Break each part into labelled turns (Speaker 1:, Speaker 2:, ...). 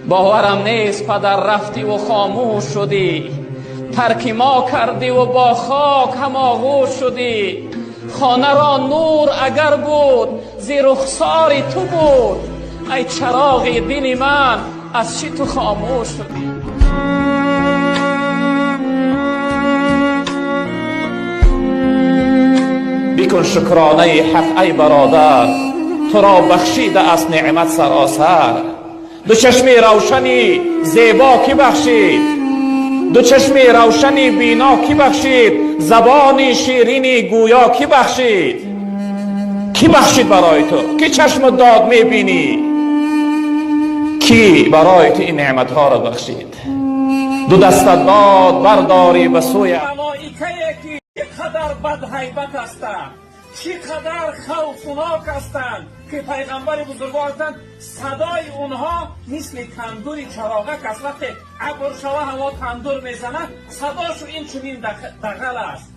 Speaker 1: باورم نیست پدر رفتی و خاموش شدی، ترک ما کردی و با خاک هم آغوش شدی. خانه را نور اگر بود زی رخسار تو بود، ای چراغ دل من از چی تو خاموش شدی؟ بکن شکرانه حق ای برادر، تو را بخشیده است نعمت سراسر. دو چشم روشنی زیبا کی بخشید، دو چشم روشنی بینا کی بخشید، زبان شیرینی گویا کی بخشید؟ کی بخشید برای تو؟ کی چشم داد میبینی؟ کی برای تو این نعمت ها را بخشید؟ دو دستت داد برداری به سوی
Speaker 2: ملائکه که چقدر بد هیبت هستند، چقدر خوفناک هستند که پیغمبر بزرگوارتن صدای اونها مثل تندور چراغک است. وقتی ابر شوه هوا تندور میزنه صداشو این چنین دغل است.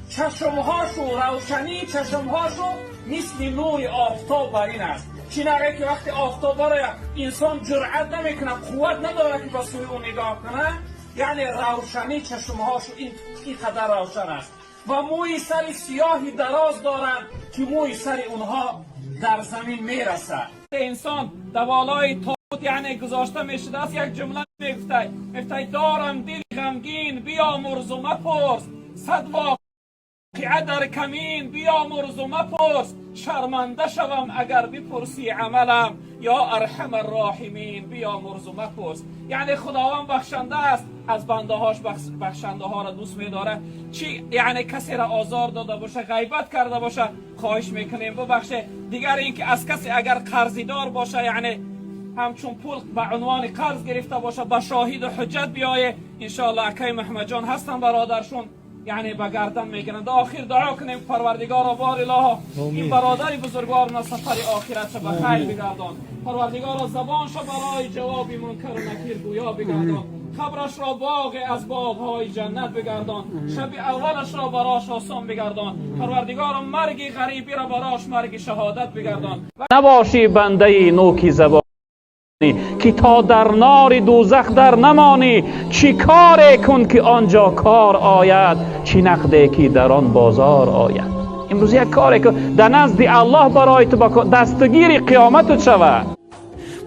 Speaker 2: چشمهاشو روشنی، چشمهاشو مثل نور آفتاب برین است. چنانه که وقتی آفتاب برای انسان جرأت نمیکنه، قوت نداره که به سوی اون نگاه کنه، یعنی روشنی چشمهاشو این قدر روشن است. و موی سر سیاهی دراز دارند که موی سر اونها در زمین میرسه. انسان دوالای تابوت یعنی گذاشته میشده است، یک جمله میگفته دارم دل غمگین بیامرز و مپرس، صد واقعه در کمین بیامرز و مپرس، شرمنده شوم اگر بپرسی عملم یا ارحم الراحمین بیامرز و مپرس. یعنی خداوند بخشنده است، از بنده هاش بخشنده ها را دوست میداره. چی یعنی کسی را آزار داده باشه، غیبت کرده باشه، خواهش میکنیم ببخشه. دیگر اینکه از کسی اگر قرضی دار باشه، یعنی همچون پول به عنوان قرض گرفته باشه، به شاهد و حجت بیایه، انشاءالله اکای محمد جان هستن برادرشون، یعنی به گردن میگیرند. آخر دعا کنیم پروردگار بار الها این برادر بزرگوار را سفر آخرت به خیر بگردان. پروردگار زبانش برای جواب منکر و نکیر گویا بگردان. قبرش را باغ از باغهای جنت بگردان. شب اولش را براش آسان بگردان. پروردگار مرگ غریبی را براش مرگ شهادت بگردان. نباشی بنده نوکی زبان که تا در نار دوزخ در نمانی. چی کار کن که آنجا کار آید، چی نقده که در آن بازار آید. امروز یک کار کن در نزد الله برای تو دستگیر قیامت شود.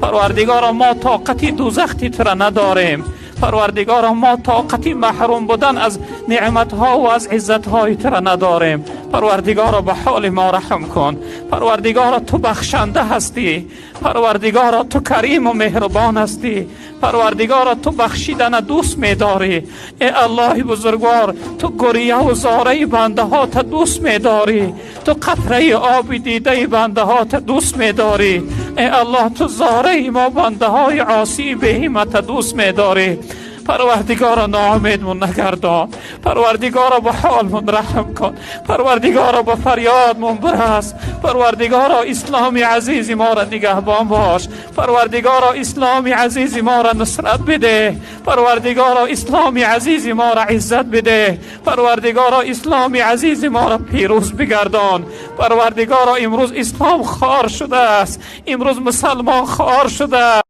Speaker 2: پروردگارا ما طاقتی دوزختی تو را نداریم. پروردگارا ما طاقتی محروم بودن از نعمتها و از عزتهای تو را نداریم. پروردگارا به حال ما رحم کن. پروردگارا تو بخشنده هستی. پروردگارا تو کریم و مهربان هستی. پروردگارا تو بخشیدن دوست می‌داری. ای الله بزرگوار، تو گریه و زاره بنده ها تا دوست می‌داری. تو قطره آب دیده بنده ها تا دوست می‌داری. ای الله تو زاره ما بنده های عاصی به همت دوست می‌داری. پروردگارا ناامیدمون نگردان. پروردگارا به حالمون رحم کن. پروردگارا به فریادمون برس. پروردگارا اسلام عزیز ما را نگهبان باش. پروردگارا اسلام عزیز ما را نصرت بده. پروردگارا اسلام عزیز ما را عزت بده. پروردگارا اسلام عزیز ما را پیروز بگردان. پروردگارا امروز اسلام خوار شده است، امروز مسلمان خوار شده است.